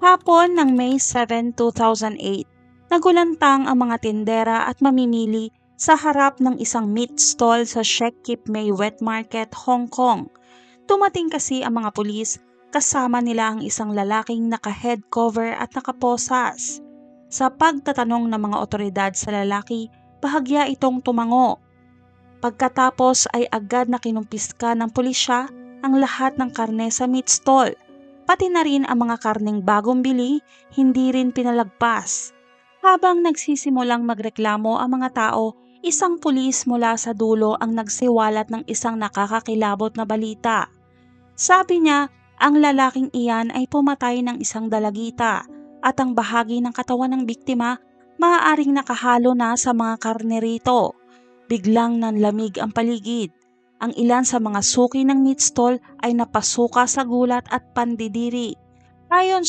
Hapon ng May 7, 2008, nagulantang ang mga tindera at mamimili sa harap ng isang meat stall sa Shek Kip Mei Wet Market, Hong Kong. Dumating kasi ang mga pulis, kasama nila ang isang lalaking naka-head cover at nakaposas. Sa pagtatanong ng mga otoridad sa lalaki, bahagya itong tumango. Pagkatapos ay agad na kinumpiska ng pulisya ang lahat ng karne sa meat stall. Pati na rin ang mga karneng bagong bili, hindi rin pinalagpas. Habang nagsisimulang magreklamo ang mga tao, isang pulis mula sa dulo ang nagsiwalat ng isang nakakakilabot na balita. Sabi niya, ang lalaking iyan ay pumatay ng isang dalagita at ang bahagi ng katawan ng biktima maaaring nakahalo na sa mga karne rito. Biglang nanlamig ang paligid. Ang ilan sa mga suki ng meat stall ay napasuka sa gulat at pandidiri. Ayon